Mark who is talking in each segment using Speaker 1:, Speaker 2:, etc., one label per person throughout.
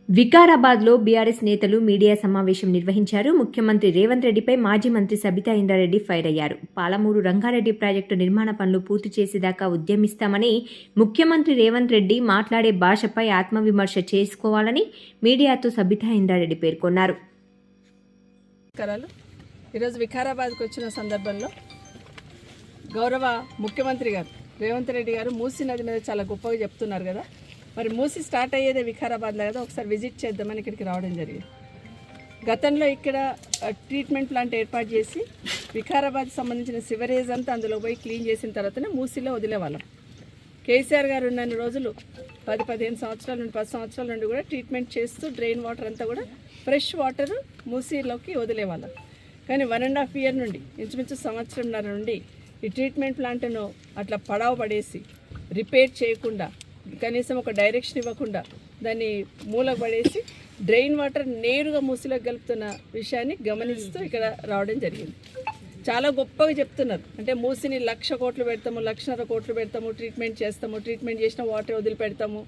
Speaker 1: వికారాబాద్లో BRS నేతలు media సమావేశం నిర్వహించారు. ముఖ్యమంత్రి రేవంత్ రెడ్డిపై మాజీ మంత్రి సబితా ఇంద్రారెడ్డి ఫైర్ అయ్యారు. పాలమూరు రంగారెడ్డి ప్రాజెక్టు నిర్మాణ పనులు పూర్తి చేసేదాకా ఉద్యమిస్తామని ముఖ్యమంత్రి రేవంత్ రెడ్డి మాట్లాడే భాషపై ఆత్మవిమర్శ చేసుకోవాలని మీడియాతో సబితా ఇంద్రారెడ్డి పేర్కొన్నారు.
Speaker 2: ఈరోజు వికారాబాద్కు వచ్చిన సందర్భంలో గౌరవ ముఖ్యమంత్రి గారు రేవంత్ రెడ్డి గారు మూసీ నది మీద చాలా గొప్పగా చెప్తున్నారు కదా. మరి మూసీ స్టార్ట్ అయ్యేదే వికారాబాద్లో కదా, ఒకసారి విజిట్ చేద్దామని ఇక్కడికి రావడం జరిగింది. గతంలో ఇక్కడ ట్రీట్మెంట్ ప్లాంట్ ఏర్పాటు చేసి వికారాబాద్ సంబంధించిన సివరేజ్ అంతా అందులో పోయి క్లీన్ చేసిన తర్వాతనే మూసీలో వదిలేవాళ్ళం. కేసీఆర్ గారు ఉన్న రోజులు 10-15 సంవత్సరాల నుండి 10 సంవత్సరాల నుండి కూడా ట్రీట్మెంట్ చేస్తూ డ్రైన్ వాటర్ అంతా కూడా ఫ్రెష్ వాటర్ మూసీలోకి వదిలేవాళ్ళం. కానీ 1.5 year నుండి ఇంచుమించు సంవత్సరంన్నర నుండి ఈ ట్రీట్మెంట్ ప్లాంట్ను అట్లా పడావ పడేసి రిపేర్ చేయకుండా, కనీసం ఒక డైరెక్షన్ ఇవ్వకుండా దాన్ని మూలకు పడేసి డ్రైన్ వాటర్ నేరుగా మూసీలోకి కలుపుతున్న విషయాన్ని గమనిస్తూ ఇక్కడ రావడం జరిగింది. చాలా గొప్పగా చెప్తున్నారు. అంటే మూసీని 1,00,000 కోట్లు పెడతాము, 1,50,000 కోట్లు పెడతాము, ట్రీట్మెంట్ చేస్తాము, ట్రీట్మెంట్ చేసిన వాటర్ వదిలిపెడతాము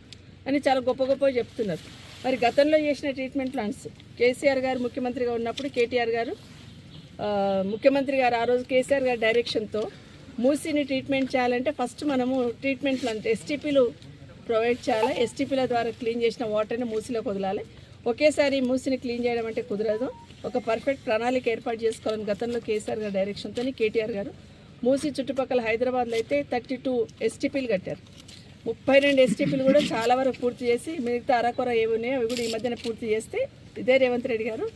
Speaker 2: అని చాలా గొప్పగా చెప్తున్నారు. మరి గతంలో చేసిన ట్రీట్మెంట్ ప్లాంట్స్ కేసీఆర్ గారు ముఖ్యమంత్రిగా ఉన్నప్పుడు కేటీఆర్ గారు ముఖ్యమంత్రి గారు ఆ రోజు కేసీఆర్ గారి డైరెక్షన్తో మూసీని ట్రీట్మెంట్ చేయాలంటే ఫస్ట్ మనము ట్రీట్మెంట్ ప్లాంట్ ఎస్టీపీలు ప్రొవైడ్ చేయాలి. ఎస్టీపీల ద్వారా క్లీన్ చేసిన వాటర్ని మూసీలోకి వదలాలి. ఒకేసారి మూసీని క్లీన్ చేయడం అంటే కుదరదు. ఒక పర్ఫెక్ట్ ప్రణాళిక ఏర్పాటు చేసుకోవాలని గతంలో కేసీఆర్ గారి డైరెక్షన్తో కేటీఆర్ గారు మూసీ చుట్టుపక్కల హైదరాబాద్లో అయితే 32 ఎస్టీపీలు కట్టారు. 32 ఎస్టీపీలు కూడా చాలా వరకు పూర్తి చేసి మిగతా అరకొర ఏవి ఉన్నాయో అవి కూడా ఈ మధ్యన పూర్తి చేస్తే ఇదే రేవంత్ రెడ్డి గారు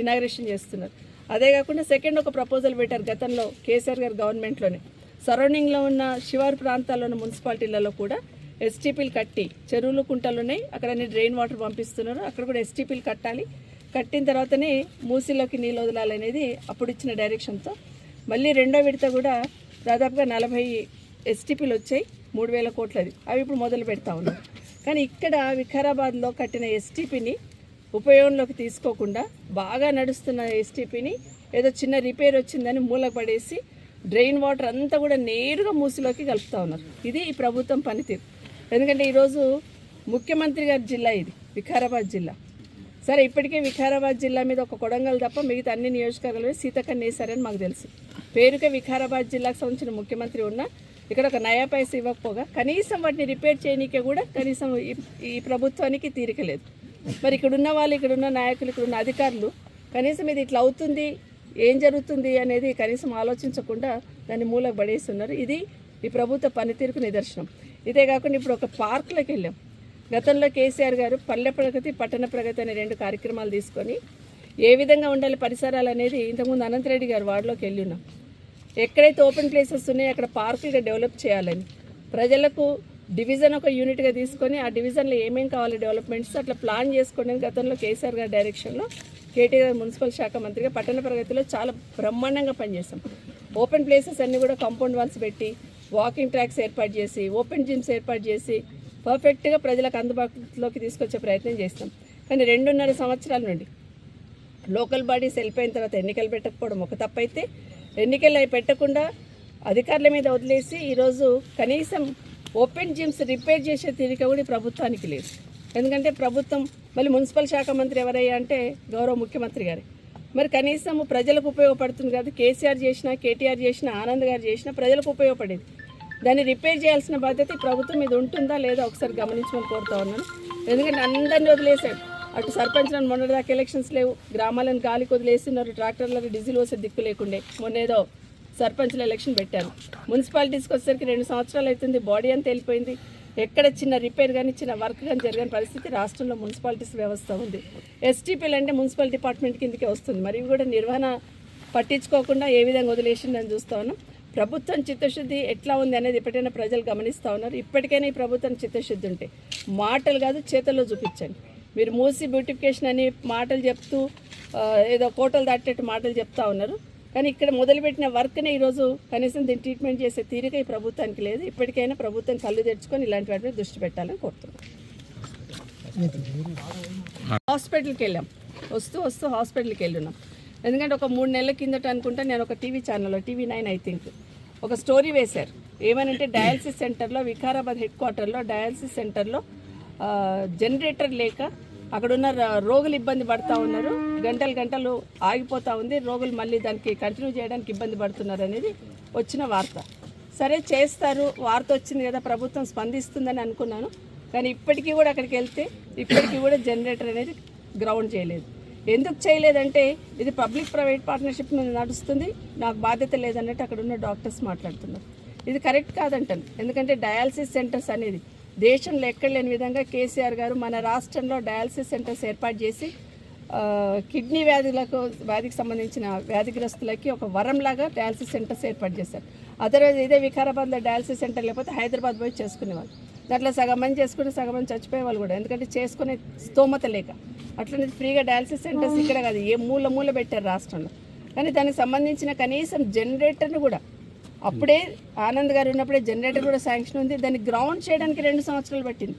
Speaker 2: ఇనాగ్రేషన్ చేస్తున్నారు. అదే కాకుండా సెకండ్ ఒక ప్రపోజల్ పెట్టారు గతంలో కేసీఆర్ గారు గవర్నమెంట్లోనే. సరౌండింగ్లో ఉన్న శివారు ప్రాంతాల్లో ఉన్న మున్సిపాలిటీలలో కూడా ఎస్టీపీలు కట్టి, చెరువులు కుంటలు ఉన్నాయి, అక్కడ అన్ని డ్రైన్ వాటర్ పంపిస్తున్నారు, అక్కడ కూడా ఎస్టీపీలు కట్టాలి. కట్టిన తర్వాతనే మూసీలోకి నీళ్ళు వదలాలనేది అప్పుడు ఇచ్చిన డైరెక్షన్తో మళ్ళీ రెండో విడత కూడా దాదాపుగా 40 ఎస్టీపీలు వచ్చాయి, 3,000 కోట్లది. అవి ఇప్పుడు మొదలు పెడతా ఉన్నారు. కానీ ఇక్కడ వికారాబాద్లో కట్టిన ఎస్టీపీని ఉపయోగంలోకి తీసుకోకుండా బాగా నడుస్తున్న ఎస్టీపీని ఏదో చిన్న రిపేర్ వచ్చిందని మూలకు పడేసి డ్రైన్ వాటర్ అంతా కూడా నేరుగా మూసీలోకి కలుపుతూ ఉన్నారు. ఇది ఈ ప్రభుత్వం పనితీరు. ఎందుకంటే ఈరోజు ముఖ్యమంత్రి గారి జిల్లా ఇది వికారాబాద్ జిల్లా. సరే, ఇప్పటికే వికారాబాద్ జిల్లా మీద ఒక కొడంగల్ తప్ప మిగతా అన్ని నియోజకవర్గాలు సీతకన్ను వేశారని మాకు తెలుసు. పేరుకే వికారాబాద్ జిల్లాకు సంబంధించిన ముఖ్యమంత్రి ఉన్నా ఇక్కడ ఒక నయా పైసా ఇవ్వకపోగా కనీసం వాటిని రిపేర్ చేయనీకే కూడా కనీసం ఈ ప్రభుత్వానికి తీరిక లేదు. మరి ఇక్కడున్న వాళ్ళు, ఇక్కడున్న నాయకులు, ఇక్కడున్న అధికారులు కనీసం ఇది ఇట్లా అవుతుంది, ఏం జరుగుతుంది అనేది కనీసం ఆలోచించకుండా దాన్ని మూలకు పడేస్తున్నారు. ఇది ఈ ప్రభుత్వ పనితీరుకు నిదర్శనం. ఇదే కాకుండా ఇప్పుడు ఒక పార్కులోకి వెళ్ళాం. గతంలో కేసీఆర్ గారు పల్లె ప్రగతి, పట్టణ ప్రగతి అనే 2 కార్యక్రమాలు తీసుకొని ఏ విధంగా ఉండాలి పరిసరాలు అనేది ఇంతకుముందు అనంతరెడ్డి గారు వార్డులోకి వెళ్ళి ఉన్నాం. ఎక్కడైతే ఓపెన్ ప్లేసెస్ ఉన్నాయో అక్కడ పార్కులుగా డెవలప్ చేయాలని, ప్రజలకు డివిజన్ ఒక యూనిట్గా తీసుకొని ఆ డివిజన్లో ఏమేం కావాలి డెవలప్మెంట్స్ అట్లా ప్లాన్ చేసుకోండి. గతంలో కేసీఆర్ గారి డైరెక్షన్లో కేటీఆర్ మున్సిపల్ శాఖ మంత్రిగా పట్టణ ప్రగతిలో చాలా బ్రహ్మాండంగా పనిచేస్తాం. ఓపెన్ ప్లేసెస్ అన్నీ కూడా కాంపౌండ్ వాల్స్ పెట్టి, వాకింగ్ ట్రాక్స్ ఏర్పాటు చేసి, ఓపెన్ జిమ్స్ ఏర్పాటు చేసి పర్ఫెక్ట్గా ప్రజలకు అందుబాటులోకి తీసుకొచ్చే ప్రయత్నం చేస్తాం. కానీ 2.5 సంవత్సరాల నుండి లోకల్ బాడీస్ వెళ్ళిపోయిన తర్వాత ఎన్నికలు పెట్టకపోవడం ఒక తప్పైతే, ఎన్నికలు పెట్టకుండా అధికారుల మీద వదిలేసి ఈరోజు కనీసం ఓపెన్ జిమ్స్ రిపేర్ చేసే తీరిక కూడా ప్రభుత్వానికి లేదు. ఎందుకంటే ప్రభుత్వం మళ్ళీ మున్సిపల్ శాఖ మంత్రి ఎవరయ్యా అంటే గౌరవ ముఖ్యమంత్రి గారే. మరి కనీసం ప్రజలకు ఉపయోగపడుతుంది కాదు, కేసీఆర్ చేసినా, కేటీఆర్ చేసినా, ఆనంద్ గారు చేసినా ప్రజలకు ఉపయోగపడేది. దాన్ని రిపేర్ చేయాల్సిన బాధ్యత ప్రభుత్వం మీద ఉంటుందా లేదా ఒకసారి గమనించమని కోరుతా ఉన్నాను. ఎందుకంటే అందరినీ వదిలేశాడు. అటు సర్పంచ్లను మొన్నటిదాకా ఎలక్షన్స్ లేవు, గ్రామాలను గాలికి వదిలేస్తున్నారు, ట్రాక్టర్లకు డీజిల్ పోసే దిక్కు లేకుండే మొన్నేదో సర్పంచ్ల ఎలక్షన్ పెట్టారు. మున్సిపాలిటీస్కి వచ్చేసరికి 2 సంవత్సరాలు అవుతుంది, బాడీ అంతా వెళ్ళిపోయింది. ఎక్కడ చిన్న రిపేర్ కానీ చిన్న వర్క్ కానీ జరగని పరిస్థితి రాష్ట్రంలో మున్సిపాలిటీస్ వ్యవస్థ ఉంది. ఎస్టీపీలు అంటే మున్సిపల్ డిపార్ట్మెంట్ కిందకే వస్తుంది. మరి ఇవి కూడా నిర్వహణ పట్టించుకోకుండా ఏ విధంగా వదిలేసిందని చూస్తూ ఉన్నాం. ప్రభుత్వం చిత్తశుద్ధి ఎట్లా ఉంది అనేది ఎప్పటికైనా ప్రజలు గమనిస్తూ ఉన్నారు. ఇప్పటికైనా ఈ ప్రభుత్వం చిత్తశుద్ధి ఉంటే మాటలు కాదు చేతల్లో చూపించండి. మీరు మూసీ బ్యూటిఫికేషన్ అని మాటలు చెప్తూ ఏదో కోటలు దాటేట్టు మాటలు చెప్తా ఉన్నారు. కానీ ఇక్కడ మొదలుపెట్టిన వర్క్నే ఈరోజు కనీసం దీన్ని ట్రీట్మెంట్ చేసే తీరిక ఈ ప్రభుత్వానికి లేదు. ఇప్పటికైనా ప్రభుత్వం కళ్ళు తెచ్చుకొని ఇలాంటి వాటి మీద దృష్టి పెట్టాలని కోరుతున్నాం. హాస్పిటల్కి వెళ్ళాం, వస్తూ హాస్పిటల్కి వెళ్ళున్నాం. ఎందుకంటే ఒక 3 నెలల కిందట అనుకుంటా నేను ఒక టీవీ ఛానల్లో TV9 ఐ థింక్ ఒక స్టోరీ వేశారు. ఏమనంటే డయాలసిస్ సెంటర్లో వికారాబాద్ హెడ్ క్వార్టర్లో డయాలసిస్ సెంటర్లో జనరేటర్ లేక అక్కడ ఉన్న రోగులు ఇబ్బంది పడుతూ ఉన్నారు, గంటలు గంటలు ఆగిపోతూ ఉంది, రోగులు మళ్ళీ దానికి కంటిన్యూ చేయడానికి ఇబ్బంది పడుతున్నారు అనేది వచ్చిన వార్త. సరే చేస్తారు, వార్త వచ్చింది కదా, ప్రభుత్వం స్పందిస్తుందని అనుకున్నాను. కానీ ఇప్పటికీ కూడా అక్కడికి వెళ్తే ఇప్పటికీ కూడా జనరేటర్ అనేది గ్రౌండ్ చేయలేదు. ఎందుకు చేయలేదంటే ఇది పబ్లిక్ ప్రైవేట్ పార్ట్నర్షిప్ మీద నడుస్తుంది, నాకు బాధ్యత లేదన్నట్టు అక్కడ ఉన్న డాక్టర్స్ మాట్లాడుతున్నారు. ఇది కరెక్ట్ కాదంటాను. ఎందుకంటే డయాలసిస్ సెంటర్స్ అనేది దేశంలో ఎక్కడ లేని విధంగా కేసీఆర్ గారు మన రాష్ట్రంలో డయాలసిస్ సెంటర్స్ ఏర్పాటు చేసి కిడ్నీ వ్యాధికి సంబంధించిన వ్యాధిగ్రస్తులకి ఒక వరంలాగా డయాలసిస్ సెంటర్స్ ఏర్పాటు చేశారు. అదర్వైజ్ ఇదే వికారాబాద్లో డయాలసిస్ సెంటర్ లేకపోతే హైదరాబాద్ పోయి చేసుకునేవాళ్ళు. దాంట్లో సగం మంది చేసుకుని సగం మంది చచ్చిపోయే వాళ్ళు కూడా, ఎందుకంటే చేసుకునే స్తోమత లేక. అట్లనే ఫ్రీగా డయాలసిస్ సెంటర్స్ ఇక్కడ కాదు, ఏ మూల పెట్టారు రాష్ట్రంలో. కానీ దానికి సంబంధించిన కనీసం జనరేటర్ను కూడా అప్పుడే ఆనంద్ గారు ఉన్నప్పుడే జనరేటర్ కూడా శాంక్షన్ ఉంది. దాన్ని గ్రౌండ్ చేయడానికి 2 సంవత్సరాలు పట్టింది.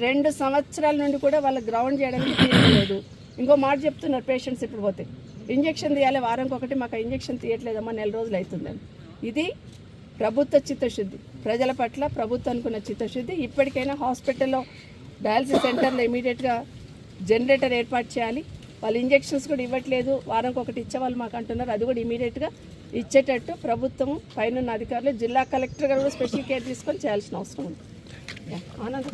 Speaker 2: 2 సంవత్సరాల నుండి కూడా వాళ్ళ గ్రౌండ్ చేయడానికి తీయలేదు. ఇంకో మాట చెప్తున్నారు పేషెంట్స్ ఇప్పుడు పోతే ఇంజెక్షన్ తీయాలి, వారానికి ఒకటి, మాకు ఇంజెక్షన్ తీయట్లేదమ్మా, 4 రోజులు అవుతుందని. ఇది ప్రభుత్వ చిత్తశుద్ధి, ప్రజల పట్ల ప్రభుత్వానికి ఉన్న చిత్తశుద్ధి. ఇప్పటికైనా హాస్పిటల్లో డయాలసిస్ సెంటర్లో ఇమీడియట్గా జనరేటర్ ఏర్పాటు చేయాలి. వాళ్ళు ఇంజెక్షన్స్ కూడా ఇవ్వట్లేదు, వారానికి ఒకటి ఇచ్చేవాళ్ళు మాకు అంటున్నారు. అది కూడా ఇమీడియట్గా ఇచ్చేటట్టు ప్రభుత్వం పైన అధికారులు, జిల్లా కలెక్టర్ గారు కూడా స్పెషల్ కేర్ తీసుకొని చేయాల్సిన అవసరం ఉంది. ఆనంద్